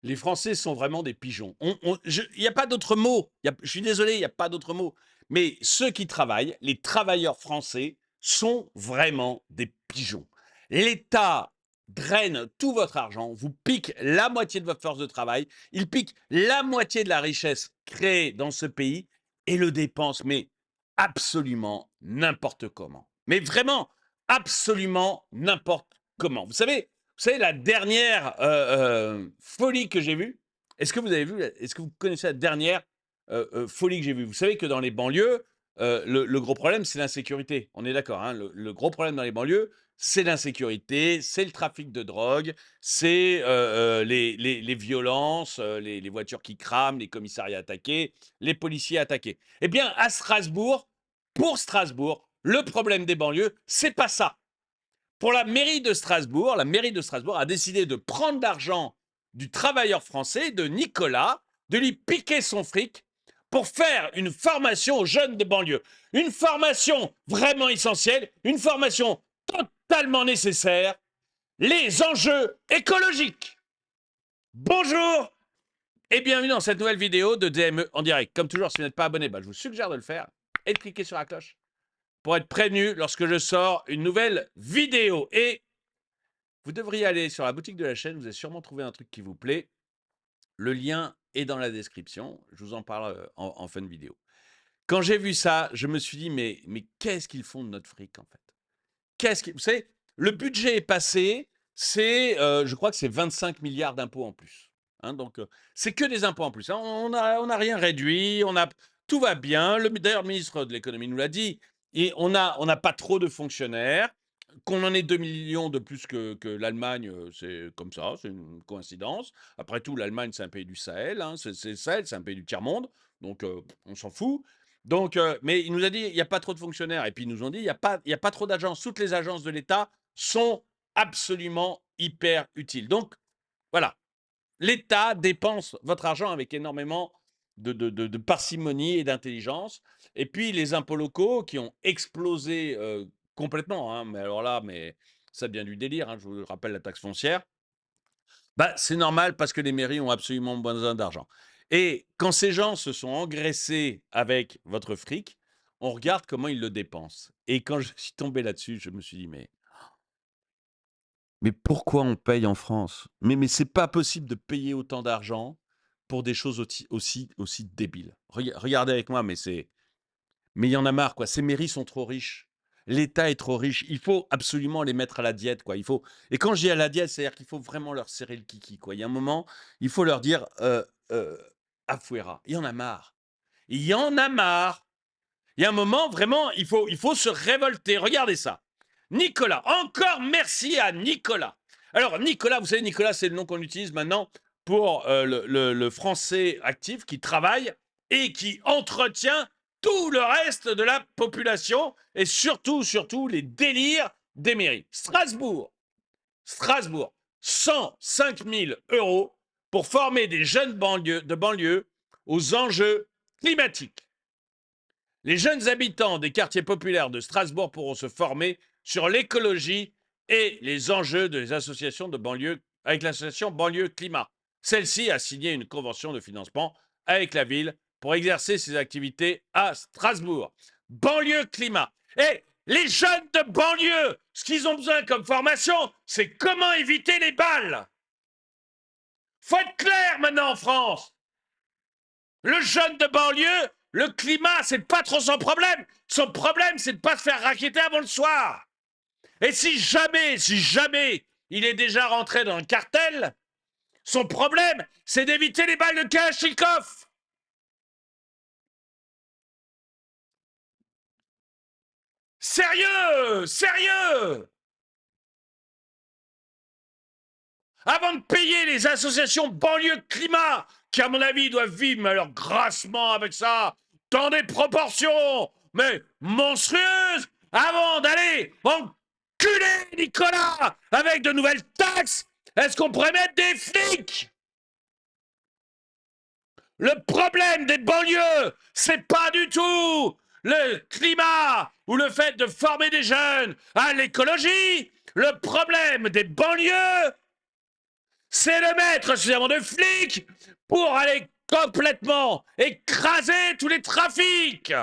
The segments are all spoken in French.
Les Français sont vraiment des pigeons. Il y a pas d'autre mot. Je suis désolé, il y a pas d'autre mot. Mais ceux qui travaillent, les travailleurs français, sont vraiment des pigeons. L'État draine tout votre argent, vous pique la moitié de votre force de travail, il pique la moitié de la richesse créée dans ce pays et le dépense, mais absolument n'importe comment. Mais vraiment, absolument n'importe comment. Vous savez la dernière, folie que j'ai vue? Est-ce que vous connaissez la dernière, folie que j'ai vue? Vous savez que dans les banlieues, le gros problème, c'est l'insécurité. On est d'accord, hein? Le gros problème dans les banlieues, c'est l'insécurité, c'est le trafic de drogue, c'est, les violences, les voitures qui crament, les commissariats attaqués, les policiers attaqués. Eh bien, à Strasbourg, pour Strasbourg, le problème des banlieues, c'est pas ça. Pour la mairie de Strasbourg a décidé de prendre l'argent du travailleur français, de Nicolas, de lui piquer son fric pour faire une formation aux jeunes de banlieue. Une formation vraiment essentielle, une formation totalement nécessaire, les enjeux écologiques. Bonjour et bienvenue dans cette nouvelle vidéo de DME en direct. Comme toujours, si vous n'êtes pas abonné, je vous suggère de le faire et de cliquer sur la cloche pour être prévenu lorsque je sors une nouvelle vidéo. Et vous devriez aller sur la boutique de la chaîne, vous avez sûrement trouvé un truc qui vous plaît. Le lien est dans la description. Je vous en parle en fin de vidéo. Quand j'ai vu ça, je me suis dit, mais qu'est-ce qu'ils font de notre fric en fait? Vous savez, le budget est passé, je crois que c'est 25 milliards d'impôts en plus. Hein, donc, c'est que des impôts en plus. Hein. On a rien réduit, tout va bien. D'ailleurs, le ministre de l'économie nous l'a dit. Et on n'a pas trop de fonctionnaires. Qu'on en ait 2 millions de plus que l'Allemagne, c'est comme ça, c'est une coïncidence. Après tout, l'Allemagne, c'est un pays du Sahel, hein, c'est le Sahel, c'est un pays du tiers-monde, donc on s'en fout. Donc, mais il nous a dit, il n'y a pas trop de fonctionnaires. Et puis ils nous ont dit, il y a pas trop d'agences. Toutes les agences de l'État sont absolument hyper utiles. Donc, voilà, l'État dépense votre argent avec énormément de parcimonie et d'intelligence. Et puis les impôts locaux qui ont explosé complètement, hein, mais alors là, mais ça vient du délire, hein, je vous rappelle la taxe foncière. C'est normal parce que les mairies ont absolument besoin d'argent. Et quand ces gens se sont engraissés avec votre fric, on regarde comment ils le dépensent. Et quand je suis tombé là-dessus, je me suis dit, mais pourquoi on paye en France? Mais c'est pas possible de payer autant d'argent pour des choses aussi débiles. Regardez avec moi, mais il y en a marre, quoi. Ces mairies sont trop riches. L'État est trop riche. Il faut absolument les mettre à la diète, quoi. Et quand je dis à la diète, c'est-à-dire qu'il faut vraiment leur serrer le kiki, quoi. Il y a un moment, il faut leur dire, afuera. Il y en a marre. Il y en a marre. Il y a un moment, vraiment, il faut se révolter. Regardez ça. Nicolas, encore merci à Nicolas. Alors, Nicolas, vous savez, Nicolas, c'est le nom qu'on utilise maintenant pour le français actif qui travaille et qui entretient tout le reste de la population et surtout les délires des mairies. Strasbourg, 105 000 euros pour former des jeunes de banlieue aux enjeux climatiques. Les jeunes habitants des quartiers populaires de Strasbourg pourront se former sur l'écologie et les enjeux de les associations de banlieue avec l'association Banlieue Climat. Celle-ci a signé une convention de financement avec la ville pour exercer ses activités à Strasbourg. Banlieue Climat. Et les jeunes de banlieue, ce qu'ils ont besoin comme formation, c'est comment éviter les balles. Faut être clair maintenant en France. Le jeune de banlieue, le climat, c'est pas trop son problème. Son problème, c'est de pas se faire raqueter avant le soir. Et si jamais il est déjà rentré dans un cartel, son problème, c'est d'éviter les balles de Kalachnikov. Sérieux, sérieux. Avant de payer les associations banlieue climat, qui à mon avis doivent vivre mais alors grassement avec ça, dans des proportions mais monstrueuses, avant d'aller enculer Nicolas avec de nouvelles taxes, est-ce qu'on pourrait mettre des flics? Le problème des banlieues, c'est pas du tout le climat ou le fait de former des jeunes à l'écologie. Le problème des banlieues, c'est de mettre suffisamment de flics pour aller complètement écraser tous les trafics.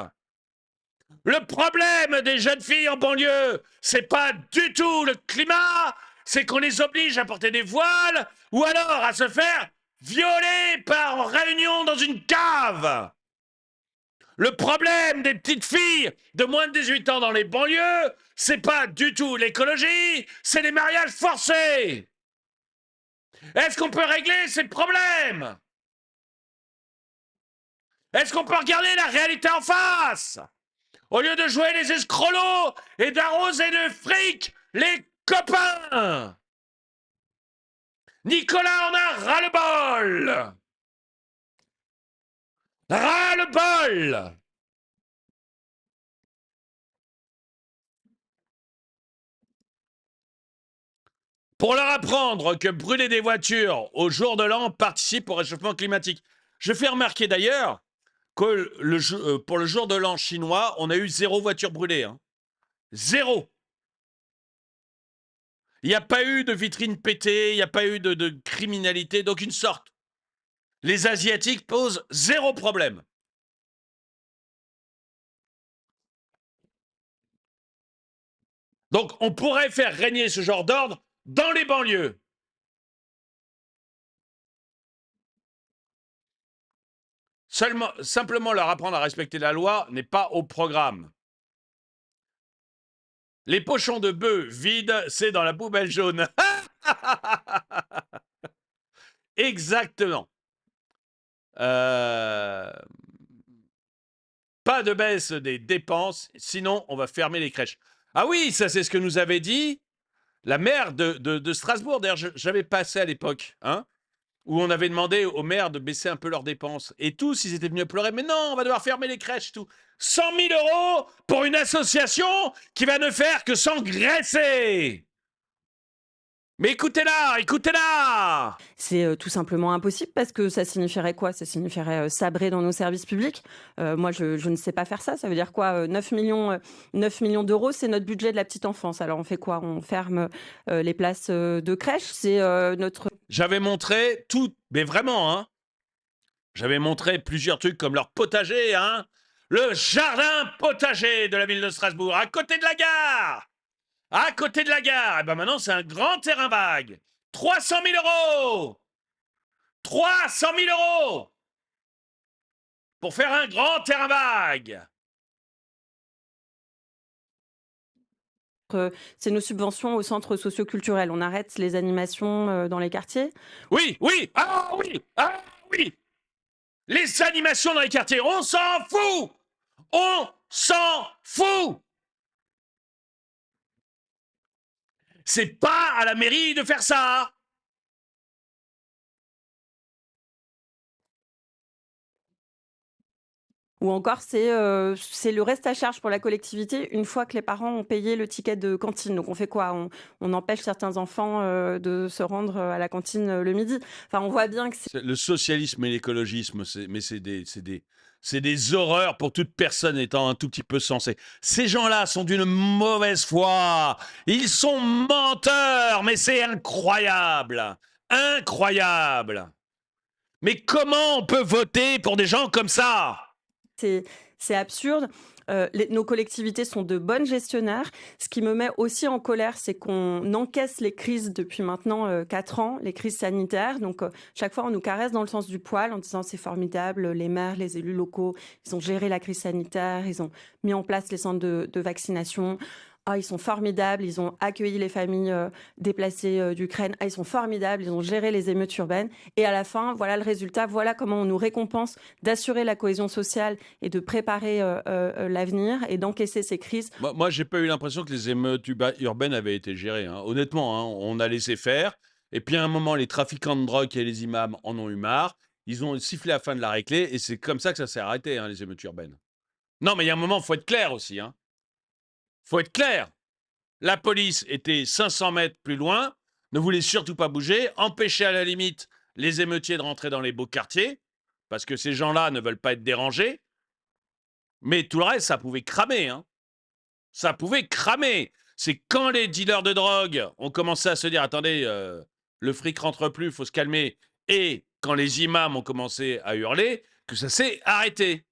Le problème des jeunes filles en banlieue, c'est pas du tout le climat, c'est qu'on les oblige à porter des voiles ou alors à se faire violer par réunion dans une cave. Le problème des petites filles de moins de 18 ans dans les banlieues, c'est pas du tout l'écologie, c'est les mariages forcés. Est-ce qu'on peut régler ces problèmes? Est-ce qu'on peut regarder la réalité en face? Au lieu de jouer les escrolos et d'arroser de fric les copains. Nicolas en a ras-le-bol. Ras-le-bol. Pour leur apprendre que brûler des voitures au jour de l'an participe au réchauffement climatique. Je fais remarquer d'ailleurs que pour le jour de l'an chinois, on a eu 0 voiture brûlée. Hein. 0. Il n'y a pas eu de vitrine pétée, il n'y a pas eu de criminalité d'aucune sorte. Les Asiatiques posent 0 problème. Donc, on pourrait faire régner ce genre d'ordre dans les banlieues. Simplement leur apprendre à respecter la loi n'est pas au programme. Les pochons de bœuf vides, c'est dans la poubelle jaune. Exactement. Pas de baisse des dépenses, sinon on va fermer les crèches. Ah oui, ça c'est ce que nous avait dit la maire de Strasbourg. D'ailleurs, j'avais passé à l'époque, hein, où on avait demandé aux maires de baisser un peu leurs dépenses. Et tous, ils étaient venus pleurer. Mais non, on va devoir fermer les crèches, tout. 100 000 € pour une association qui va ne faire que s'engraisser. Mais écoutez-la, écoutez-la. C'est tout simplement impossible parce que ça signifierait quoi? Ça signifierait sabrer dans nos services publics. Moi, je ne sais pas faire ça. Ça veut dire quoi? 9 millions d'euros, c'est notre budget de la petite enfance. Alors, on fait quoi? On ferme les places de crèche? C'est notre... J'avais montré tout, mais vraiment, hein. J'avais montré plusieurs trucs comme leur potager, hein. Le jardin potager de la ville de Strasbourg, à côté de la gare. À côté de la gare. Et ben maintenant, c'est un grand terrain vague. 300 000 €. 300 000 € pour faire un grand terrain vague. C'est nos subventions aux centres socioculturels. On arrête les animations dans les quartiers. Oui, oui, ah oui, ah oui. Les animations dans les quartiers, on s'en fout. On s'en fout. C'est pas à la mairie de faire ça. Ou encore, c'est le reste à charge pour la collectivité une fois que les parents ont payé le ticket de cantine. Donc on fait quoi? On empêche certains enfants de se rendre à la cantine le midi. Enfin, on voit bien que c'est... Le socialisme et l'écologisme, c'est des horreurs pour toute personne étant un tout petit peu sensée. Ces gens-là sont d'une mauvaise foi. Ils sont menteurs, mais c'est incroyable. Incroyable. Mais comment on peut voter pour des gens comme ça? C'est absurde. Nos collectivités sont de bonnes gestionnaires. Ce qui me met aussi en colère, c'est qu'on encaisse les crises depuis maintenant 4 ans, les crises sanitaires. Donc, chaque fois, on nous caresse dans le sens du poil en disant c'est formidable, les maires, les élus locaux, ils ont géré la crise sanitaire, ils ont mis en place les centres de vaccination. Ah, ils sont formidables, ils ont accueilli les familles déplacées d'Ukraine. Ah, ils sont formidables, ils ont géré les émeutes urbaines. Et à la fin, voilà le résultat, voilà comment on nous récompense d'assurer la cohésion sociale et de préparer l'avenir et d'encaisser ces crises. Moi, j'ai pas eu l'impression que les émeutes urbaines avaient été gérées. Hein. Honnêtement, hein, on a laissé faire. Et puis à un moment, les trafiquants de drogue et les imams en ont eu marre. Ils ont sifflé la fin de la récré et c'est comme ça que ça s'est arrêté, hein, les émeutes urbaines. Non, mais il y a un moment, il faut être clair aussi. Hein. Faut être clair. La police était 500 mètres plus loin, ne voulait surtout pas bouger, empêchait à la limite les émeutiers de rentrer dans les beaux quartiers, parce que ces gens-là ne veulent pas être dérangés. Mais tout le reste, ça pouvait cramer. Hein. Ça pouvait cramer. C'est quand les dealers de drogue ont commencé à se dire, attendez, le fric rentre plus, il faut se calmer, et quand les imams ont commencé à hurler, que ça s'est arrêté.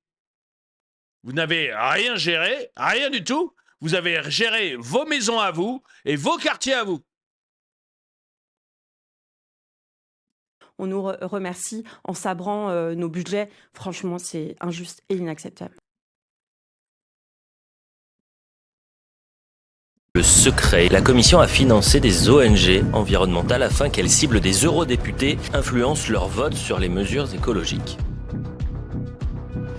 Vous n'avez rien géré, rien du tout. Vous avez géré vos maisons à vous et vos quartiers à vous. On nous remercie en sabrant nos budgets. Franchement, c'est injuste et inacceptable. Le secret, la commission a financé des ONG environnementales afin qu'elles ciblent des eurodéputés, influencent leur vote sur les mesures écologiques.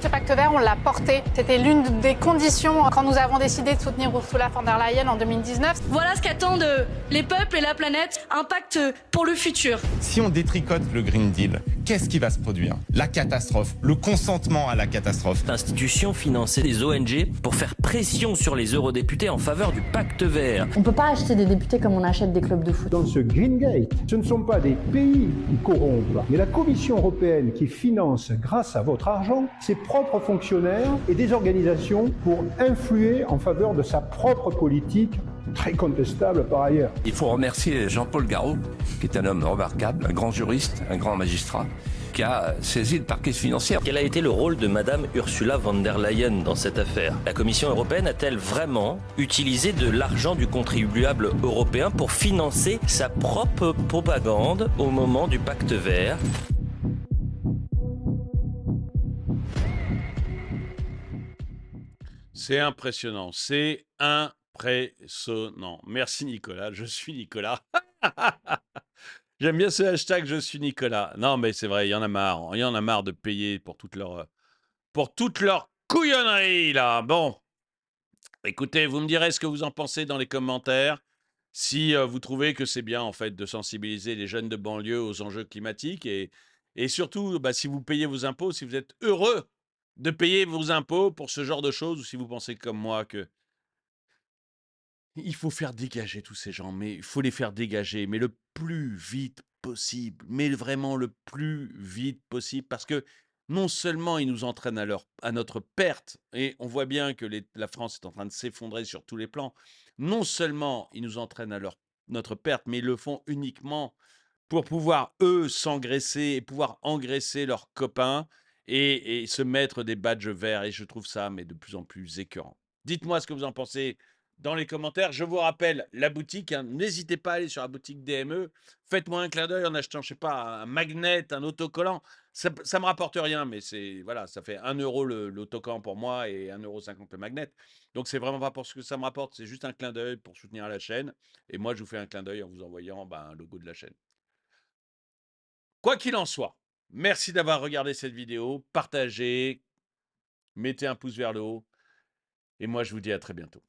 Ce pacte vert, on l'a porté. C'était l'une des conditions quand nous avons décidé de soutenir Ursula von der Leyen en 2019. Voilà ce qu'attendent les peuples et la planète, un pacte pour le futur. Si on détricote le Green Deal, qu'est-ce qui va se produire? La catastrophe, le consentement à la catastrophe. L'institution finançait des ONG pour faire pression sur les eurodéputés en faveur du pacte vert. On ne peut pas acheter des députés comme on achète des clubs de foot. Dans ce Green Gate, ce ne sont pas des pays qui corrompent, mais la Commission européenne qui finance, grâce à votre argent, ses propres fonctionnaires et des organisations pour influer en faveur de sa propre politique, très contestable par ailleurs. Il faut remercier Jean-Paul Garot, qui est un homme remarquable, un grand juriste, un grand magistrat, qui a saisi le parquet financier. Quel a été le rôle de Madame Ursula von der Leyen dans cette affaire? La Commission européenne a-t-elle vraiment utilisé de l'argent du contribuable européen pour financer sa propre propagande au moment du pacte vert? C'est impressionnant, c'est impressionnant. Merci Nicolas, je suis Nicolas. J'aime bien ce hashtag je suis Nicolas. Non mais c'est vrai, il y en a marre de payer pour toute leur couillonnerie là. Bon, écoutez, vous me direz ce que vous en pensez dans les commentaires. Si vous trouvez que c'est bien en fait de sensibiliser les jeunes de banlieue aux enjeux climatiques et surtout si vous payez vos impôts, si vous êtes heureux de payer vos impôts pour ce genre de choses, ou si vous pensez comme moi que il faut faire dégager tous ces gens, mais il faut les faire dégager, mais le plus vite possible, mais vraiment le plus vite possible, parce que non seulement ils nous entraînent à notre perte, et on voit bien que la France est en train de s'effondrer sur tous les plans, non seulement ils nous entraînent à notre perte, mais ils le font uniquement pour pouvoir, eux, s'engraisser et pouvoir engraisser leurs copains et se mettre des badges verts. Et je trouve ça mais de plus en plus écœurant. Dites-moi ce que vous en pensez dans les commentaires. Je vous rappelle la boutique. N'hésitez pas à aller sur la boutique DME. Faites-moi un clin d'œil en achetant, je sais pas, un magnet, un autocollant. Ça me rapporte rien, mais voilà, ça fait 1 euro l'autocollant pour moi et 1,50 € le magnet. Donc c'est vraiment pas pour ce que ça me rapporte, c'est juste un clin d'œil pour soutenir la chaîne. Et moi, je vous fais un clin d'œil en vous envoyant un logo de la chaîne. Quoi qu'il en soit, merci d'avoir regardé cette vidéo, partagez, mettez un pouce vers le haut, et moi je vous dis à très bientôt.